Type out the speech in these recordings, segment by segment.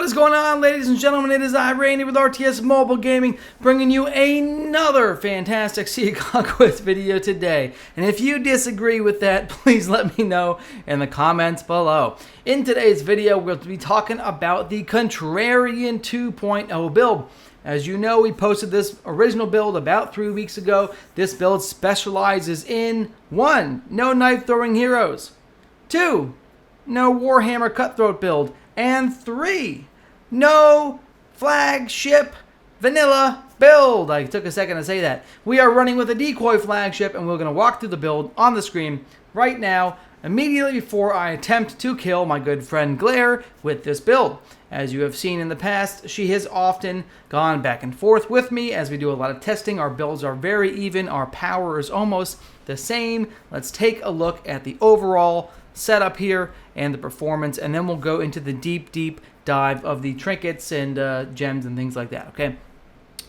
is going on, ladies and gentlemen? It is I, Randy, with RTS Mobile Gaming, bringing you another fantastic Sea of Conquest video today. And if you disagree with that, please let me know in the comments below. In today's video, we'll be talking about the Contrarian 2.0 build. As you know, we posted this original build about 3 weeks ago. This build specializes in 1. No knife-throwing heroes. 2. No Warhammer cutthroat build. And 3. No flagship vanilla build. I took a second to say that. We are running with a Decoy flagship, and we're going to walk through the build on the screen right now, immediately before I attempt to kill my good friend Glare with this build. As you have seen in the past, she has often gone back and forth with me as we do a lot of testing. Our builds are very even. Our power is almost the same. Let's take a look at the overall setup here and the performance, and then we'll go into the deep dive of the trinkets and gems and things like that, okay?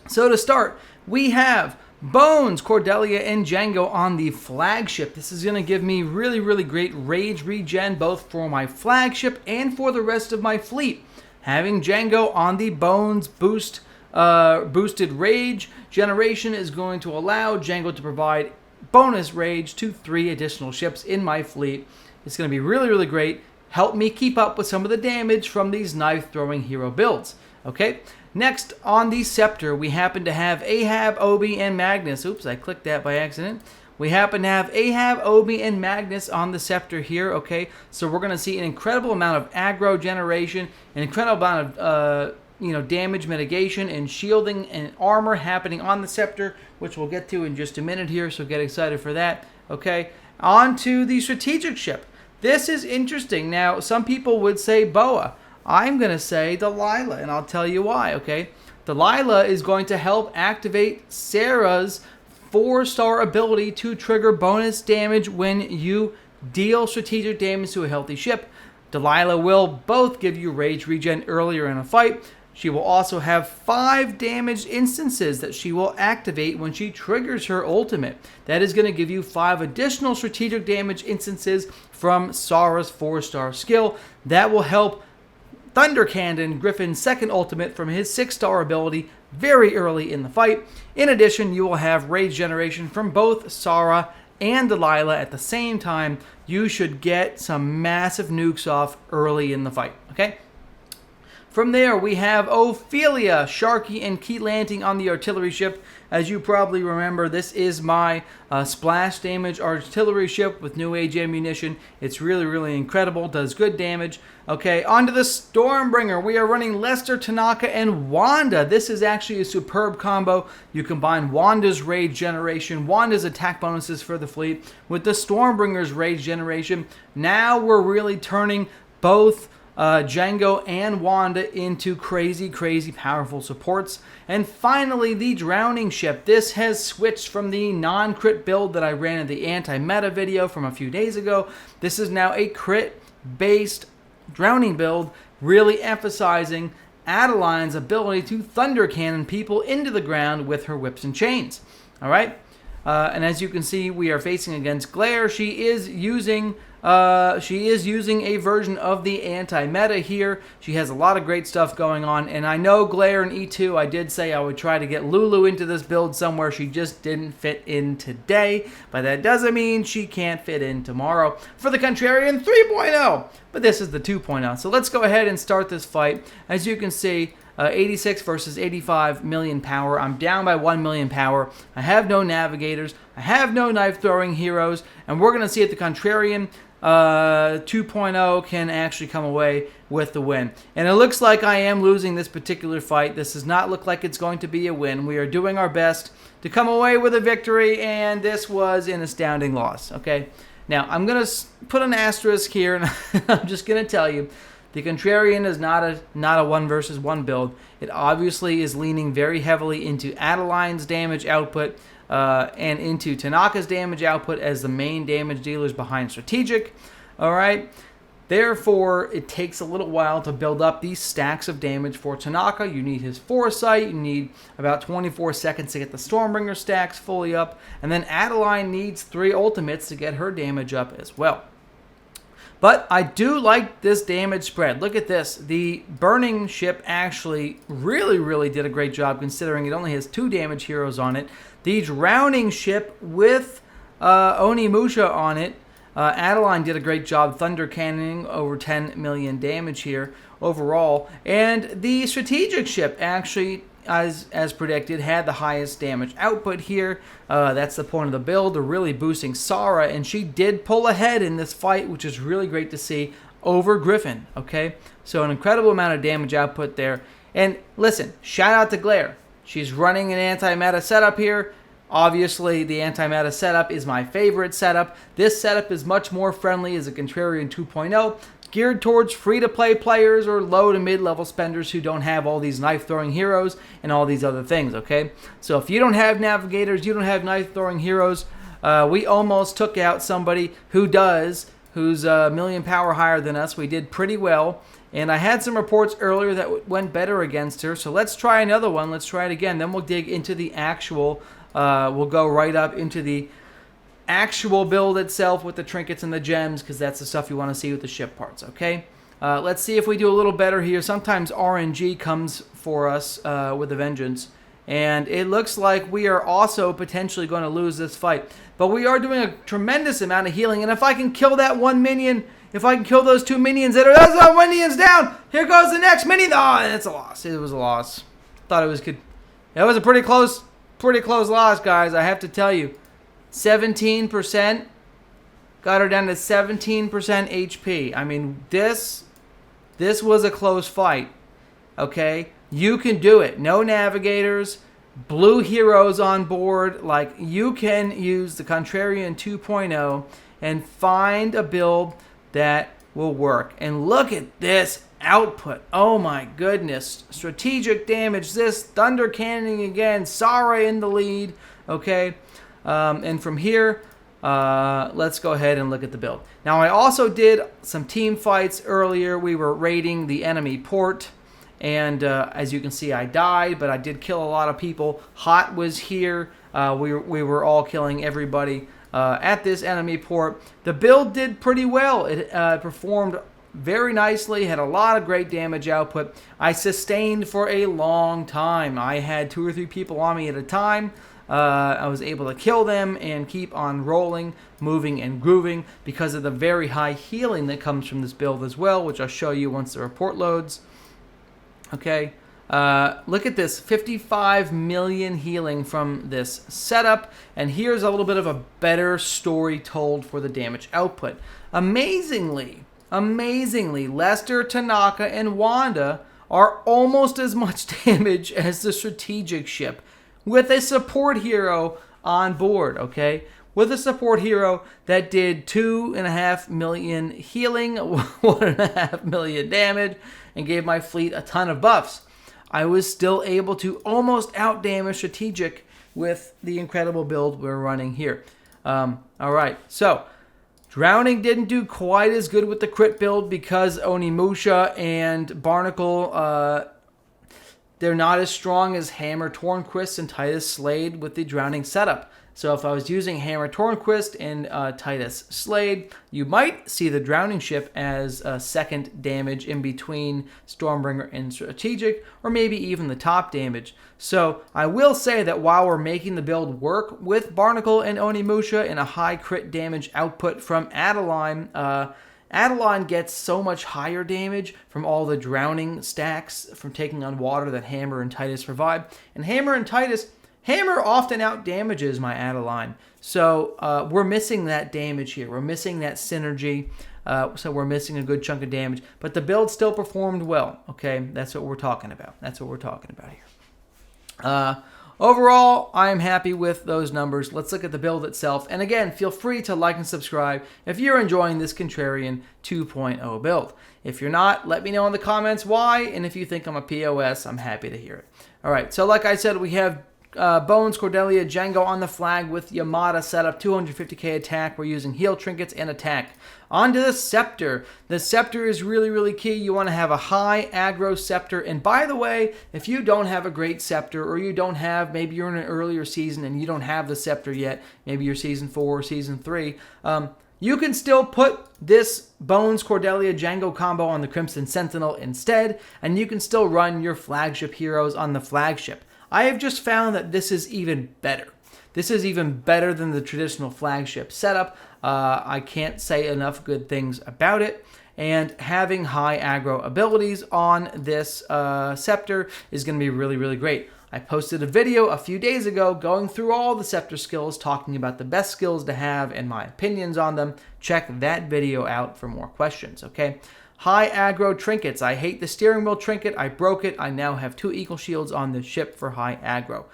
So to start, we have Bones, Cordelia, and Django on the flagship. This is going to give me really great rage regen, both for my flagship and for the rest of my fleet. Having Django on the Bones boosted rage generation is going to allow Django to provide bonus rage to 3 additional ships in my fleet. It's going to be really great. Help me keep up with some of the damage from these knife-throwing hero builds. Okay? Next, on the Scepter, we happen to have Ahab, Obi, and Magnus. Oops, I clicked that by accident. We happen to have Ahab, Obi, and Magnus on the Scepter here, okay? So we're going to see an incredible amount of aggro generation, an incredible amount of damage mitigation and shielding and armor happening on the Scepter, which we'll get to in just a minute here, so get excited for that, okay? On to the strategic ship. This is interesting. Now, some people would say Boa. I'm going to say Delilah, and I'll tell you why, okay? Delilah is going to help activate Sarah's 4-star ability to trigger bonus damage when you deal strategic damage to a healthy ship. Delilah will both give you rage regen earlier in a fight. She will also have 5 damaged instances that she will activate when she triggers her ultimate. That is going to give you 5 additional strategic damage instances from Sarah's 4-star skill. That will help Thunder Cannon Griffin's second ultimate from his 6-star ability very early in the fight. In addition, you will have rage generation from both Sarah and Delilah at the same time. You should get some massive nukes off early in the fight, okay? From there, we have Ophelia, Sharky, and Keatlanting on the artillery ship. As you probably remember, this is my splash damage artillery ship with new age ammunition. It's really incredible, does good damage. Okay, onto the Stormbringer. We are running Lester, Tanaka, and Wanda. This is actually a superb combo. You combine Wanda's rage generation, Wanda's attack bonuses for the fleet, with the Stormbringer's rage generation. Now we're really turning both Django and Wanda into crazy powerful supports. And finally, the Drowning Ship. This has switched from the non-crit build that I ran in the anti-meta video from a few days ago. This is now a crit-based Drowning build, really emphasizing Adeline's ability to thunder cannon people into the ground with her whips and chains. Alright? And as you can see, we are facing against Glare. She is using a version of the anti-meta here. She has a lot of great stuff going on, and I know Glare and E2, I did say I would try to get Lulu into this build somewhere. She just didn't fit in today, but that doesn't mean she can't fit in tomorrow for the Contrarian 3.0, but this is the 2.0. So let's go ahead and start this fight. As you can see, 86 versus 85 million power. I'm down by 1 million power. I have no Navigators. I have no knife-throwing heroes. And we're going to see if the Contrarian 2.0 can actually come away with the win. And it looks like I am losing this particular fight. This does not look like it's going to be a win. We are doing our best to come away with a victory, and this was an astounding loss. Okay. Now, I'm going to put an asterisk here, and I'm just going to tell you, the Contrarian is not a 1 versus 1 build. It obviously is leaning very heavily into Adeline's damage output and into Tanaka's damage output as the main damage dealers behind strategic. All right. Therefore, it takes a little while to build up these stacks of damage for Tanaka. You need his foresight. You need about 24 seconds to get the Stormbringer stacks fully up. And then Adeline needs 3 ultimates to get her damage up as well. But I do like this damage spread. Look at this. The burning ship actually really did a great job considering it only has 2 damage heroes on it. The drowning ship with Onimusha on it, Adeline did a great job thunder cannoning over 10 million damage here overall. And the strategic ship actually, as predicted, had the highest damage output here. That's the point of the build. They're really boosting Sarah, and she did pull ahead in this fight, which is really great to see, over Griffin, okay? So an incredible amount of damage output there. And listen, shout out to Glare. She's running an anti-meta setup here. Obviously, the anti-meta setup is my favorite setup. This setup is much more friendly as a Contrarian 2.0, geared towards free-to-play players or low to mid-level spenders who don't have all these knife-throwing heroes and all these other things, okay? So if you don't have Navigators, you don't have knife-throwing heroes, we almost took out somebody who does, who's a million power higher than us. We did pretty well, and I had some reports earlier that went better against her, so let's try another one. Let's try it again. Then we'll dig into the actual, we'll go right up into the actual build itself with the trinkets and the gems, because that's the stuff you want to see with the ship parts, okay? Let's see if we do a little better here. Sometimes RNG comes for us with a vengeance, and it looks like we are also potentially going to lose this fight. But we are doing a tremendous amount of healing, and if I can kill that one minion, if I can kill those 2 minions that are, those are minions down, here goes the next minion. Oh, it's a loss. It was a loss. Thought it was good. It was a pretty close loss, guys, I have to tell you. 17%, got her down to 17% HP. I mean, this was a close fight, okay? You can do it. No Navigators, blue heroes on board. Like, you can use the Contrarian 2.0 and find a build that will work. And look at this output. Oh my goodness. Strategic damage, this thunder cannoning again, Sarah in the lead, okay? And from here, let's go ahead and look at the build. Now, I also did some team fights earlier. We were raiding the enemy port, and as you can see, I died, but I did kill a lot of people. Hot was here. We were all killing everybody at this enemy port. The build did pretty well. It performed very nicely, had a lot of great damage output. I sustained for a long time. I had 2 or 3 people on me at a time. I was able to kill them and keep on rolling, moving, and grooving because of the very high healing that comes from this build as well, which I'll show you once the report loads. Okay, look at this, 55 million healing from this setup, and here's a little bit of a better story told for the damage output. Amazingly, Lester, Tanaka, and Wanda are almost as much damage as the strategic ship, with a support hero on board, okay? With a support hero that did 2.5 million healing, 1.5 million damage, and gave my fleet a ton of buffs. I was still able to almost out-damage strategic with the incredible build we're running here. Alright, so Drowning didn't do quite as good with the crit build because Onimusha and Barnacle, they're not as strong as Hammer, Tornquist, and Titus Slade with the Drowning setup. So if I was using Hammer, Tornquist, and Titus Slade, you might see the Drowning ship as a second damage in between Stormbringer and Strategic, or maybe even the top damage. So I will say that while we're making the build work with Barnacle and Onimusha and a high crit damage output from Adeline, Adeline gets so much higher damage from all the Drowning stacks from taking on water that Hammer and Titus provide. And Hammer often out damages my Adeline. So we're missing that damage here. We're missing that synergy. So we're missing a good chunk of damage. But the build still performed well. Okay, that's what we're talking about. That's what we're talking about here. Overall, I'm happy with those numbers. Let's look at the build itself. And again, feel free to like and subscribe if you're enjoying this Contrarian 2.0 build. If you're not, let me know in the comments why. And if you think I'm a POS, I'm happy to hear it. All right, so like I said, we have Bones, Cordelia, Django on the flag with Yamada set up, 250k attack. We're using heal, trinkets, and attack. On to the Scepter. The Scepter is really, really key. You want to have a high aggro Scepter. And by the way, if you don't have a great Scepter, or you don't have, maybe you're in an earlier season and you don't have the Scepter yet, maybe you're season 4 or season 3, You can still put this Bones, Cordelia, Django combo on the Crimson Sentinel instead, and you can still run your flagship heroes on the flagship. I have just found that this is even better. This is even better than the traditional flagship setup. I can't say enough good things about it. And having high aggro abilities on this scepter is going to be really, really great. I posted a video a few days ago going through all the scepter skills, talking about the best skills to have and my opinions on them. Check that video out for more questions, okay? High aggro trinkets. I hate the steering wheel trinket. I broke it. I now have 2 equal shields on this ship for high aggro.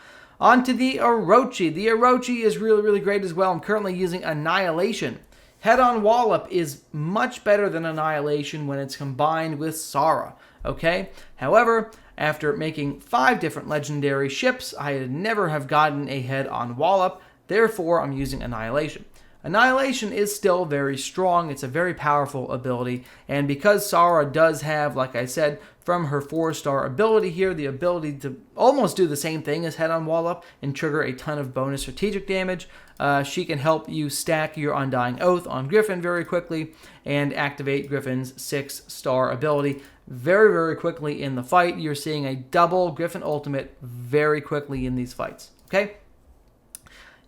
On to the Orochi. The Orochi is really, really great as well. I'm currently using Annihilation. Head-on wallop is much better than Annihilation when it's combined with Sara, okay? However, after making 5 different legendary ships, I'd never have gotten a head-on wallop. Therefore, I'm using Annihilation. Annihilation is still very strong. It's a very powerful ability. And because Sara does have, like I said, from her 4-star ability here, the ability to almost do the same thing as head-on wallop and trigger a ton of bonus strategic damage, she can help you stack your Undying Oath on Griffin very quickly and activate Griffin's 6-star ability very, very quickly in the fight. You're seeing a double Griffin ultimate very quickly in these fights, okay?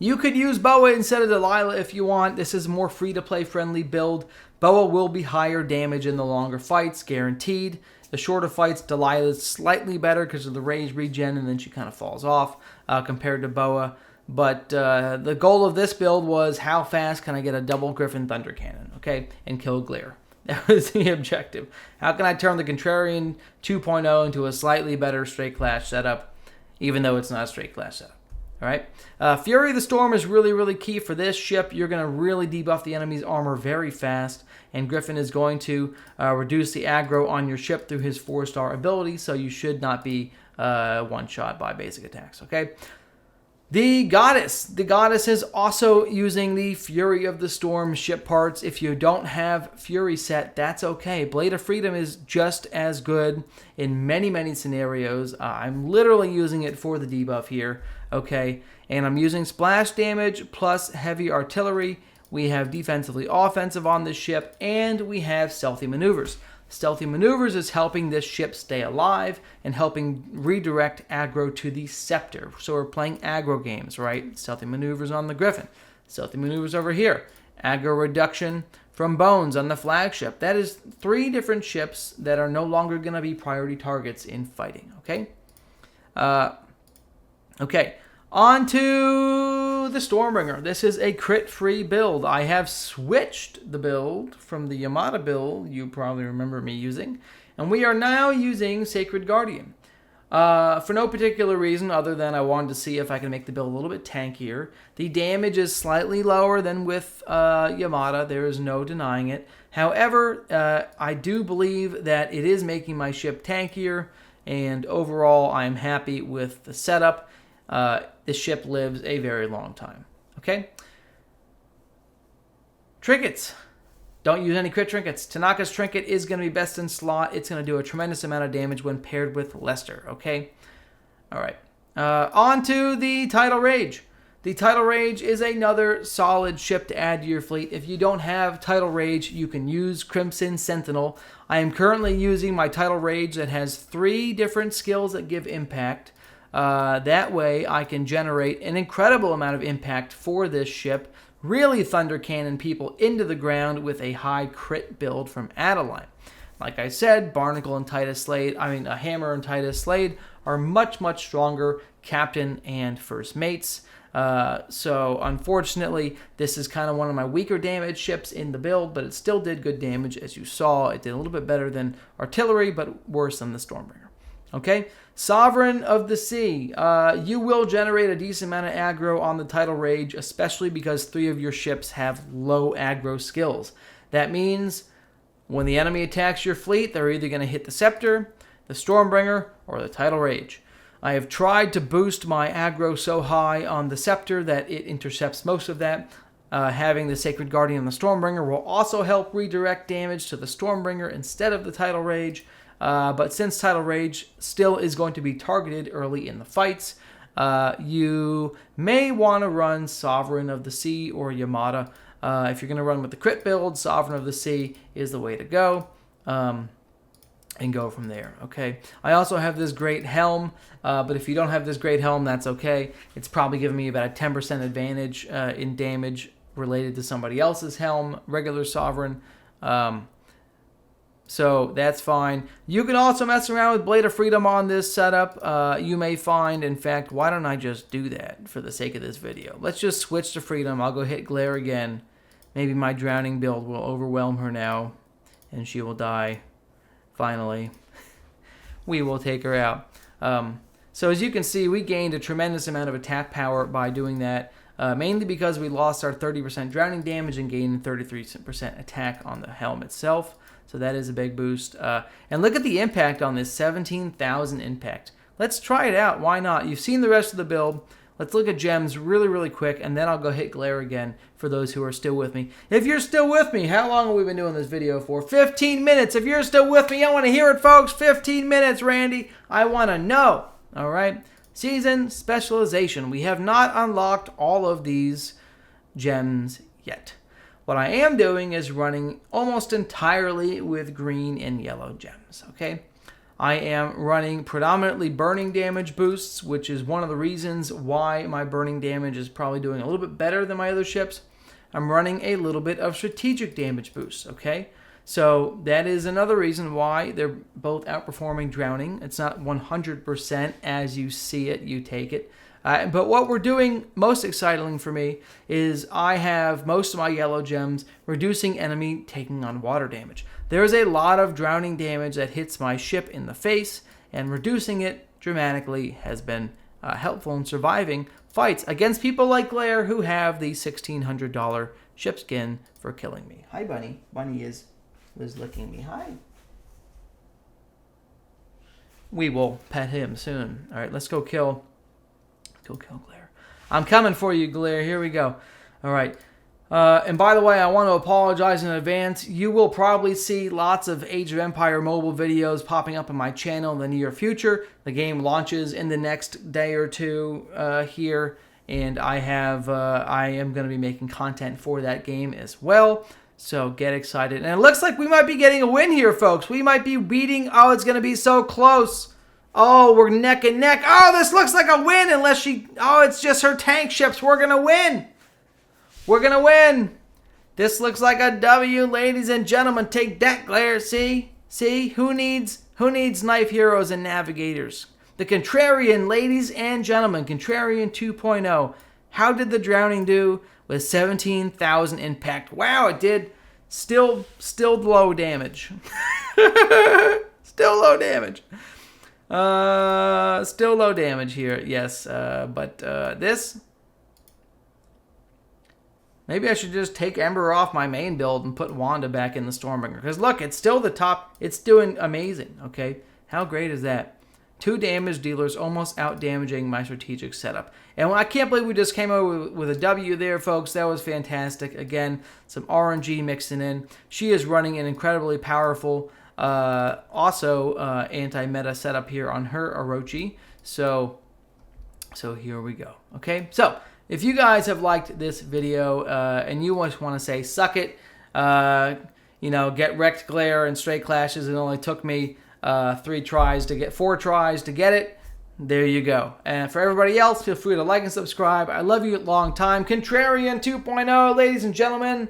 You could use Boa instead of Delilah if you want. This is a more free-to-play friendly build. Boa will be higher damage in the longer fights, guaranteed. The shorter fights, Delilah is slightly better because of the rage regen, and then she kind of falls off compared to Boa. But the goal of this build was how fast can I get a double Griffin Thunder Cannon, okay, and kill Glare. That was the objective. How can I turn the Contrarian 2.0 into a slightly better straight clash setup, even though it's not a straight clash setup? All right. Fury of the Storm is really, really key for this ship. You're going to really debuff the enemy's armor very fast, and Griffin is going to reduce the aggro on your ship through his 4-star ability, so you should not be one-shot by basic attacks, okay? The Goddess. The Goddess is also using the Fury of the Storm ship parts. If you don't have Fury set, that's okay. Blade of Freedom is just as good in many, many scenarios. I'm literally using it for the debuff here, okay? And I'm using splash damage plus heavy artillery. We have defensively offensive on this ship, and we have stealthy maneuvers. Stealthy maneuvers is helping this ship stay alive and helping redirect aggro to the scepter. So we're playing aggro games, right? Stealthy maneuvers on the Griffin. Stealthy maneuvers over here. Aggro reduction from Bones on the flagship. That is 3 different ships that are no longer going to be priority targets in fighting, okay? Okay. On to the Stormbringer. This is a crit-free build. I have switched the build from the Yamada build you probably remember me using, and we are now using Sacred Guardian. For no particular reason other than I wanted to see if I can make the build a little bit tankier. The damage is slightly lower than with Yamada. There is no denying it. However, I do believe that it is making my ship tankier, and overall I am happy with the setup. This ship lives a very long time. Okay? Trinkets. Don't use any crit trinkets. Tanaka's trinket is going to be best in slot. It's going to do a tremendous amount of damage when paired with Lester. Okay? Alright. On to the Tidal Rage. The Tidal Rage is another solid ship to add to your fleet. If you don't have Tidal Rage, you can use Crimson Sentinel. I am currently using my Tidal Rage that has 3 different skills that give impact. That way I can generate an incredible amount of impact for this ship, really thunder cannon people into the ground with a high crit build from Adeline. Like I said, Barnacle and Titus Slade, Hammer and Titus Slade are much, much stronger captain and first mates. So unfortunately, this is kind of one of my weaker damage ships in the build, but it still did good damage. As you saw, it did a little bit better than Artillery, but worse than the Stormbringer. Okay, Sovereign of the Sea. You will generate a decent amount of aggro on the Tidal Rage, especially because 3 of your ships have low aggro skills. That means when the enemy attacks your fleet, they're either going to hit the Scepter, the Stormbringer, or the Tidal Rage. I have tried to boost my aggro so high on the Scepter that it intercepts most of that. Having the Sacred Guardian and the Stormbringer will also help redirect damage to the Stormbringer instead of the Tidal Rage. But since Tidal Rage still is going to be targeted early in the fights, you may want to run Sovereign of the Sea or Yamada If you're going to run with the crit build, Sovereign of the Sea is the way to go. And go from there, okay? I also have this great helm, but if you don't have this great helm, that's okay. It's probably giving me about a 10% advantage in damage related to somebody else's helm, regular Sovereign. So that's fine. You can also mess around with Blade of Freedom on this setup. You may find, in fact, why don't I just do that for the sake of this video? Let's just switch to Freedom. I'll go hit Glare again. Maybe my Drowning build will overwhelm her now, and she will die. Finally, we will take her out. So as you can see, we gained a tremendous amount of attack power by doing that, mainly because we lost our 30% drowning damage and gained 33% attack on the helm itself. So that is a big boost. And look at the impact on this, 17,000 impact. Let's try it out. Why not? You've seen the rest of the build. Let's look at gems really, really quick, and then I'll go hit Glare again for those who are still with me. If you're still with me, how long have we been doing this video for? 15 minutes. If you're still with me, I want to hear it, folks. 15 minutes, Randy. I want to know. All right. Season specialization. We have not unlocked all of these gems yet. What I am doing is running almost entirely with green and yellow gems, okay? I am running predominantly burning damage boosts, which is one of the reasons why my burning damage is probably doing a little bit better than my other ships. I'm running a little bit of strategic damage boosts, okay? So that is another reason why they're both outperforming drowning. It's not 100% as you see it, you take it. But what we're doing most exciting for me is I have most of my yellow gems reducing enemy taking on water damage. There is a lot of drowning damage that hits my ship in the face, and reducing it dramatically has been helpful in surviving fights against people like Glare who have the $1,600 ship skin for killing me. Hi, Bunny. Bunny was licking me. Hi. We will pet him soon. All right, let's go kill Glare. I'm coming for you, Glare. Here we go. All right. And by the way, I want to apologize in advance. You will probably see lots of Age of Empire mobile videos popping up on my channel in the near future. The game launches in the next day or two here, and I am going to be making content for that game as well. So get excited. And it looks like we might be getting a win here, folks. We might be beating. Oh, it's going to be so close. Oh, we're neck and neck. Oh, this looks like a win unless she... Oh, it's just her tank ships. We're going to win. We're going to win. This looks like a W, ladies and gentlemen. Take that, Glare. See? See? Who needs knife heroes and navigators? The Contrarian, ladies and gentlemen. Contrarian 2.0. How did the drowning do with 17,000 impact? Wow, it did. Still low damage. Still low damage. Still low damage here, yes. But this... Maybe I should just take Ember off my main build and put Wanda back in the Stormbringer. Because look, it's still the top. It's doing amazing, okay? How great is that? 2 damage dealers almost out-damaging my strategic setup. And I can't believe we just came over with a W there, folks. That was fantastic. Again, some RNG mixing in. She is running an incredibly powerful... also anti-meta setup here on her Orochi. So here we go. Okay, so if you guys have liked this video and you just want to say suck it, get wrecked Glare and straight clashes, it only took me 4 tries to get it. There you go. And for everybody else, feel free to like and subscribe. I love you a long time. Contrarian 2.0, ladies and gentlemen.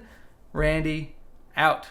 Randy out.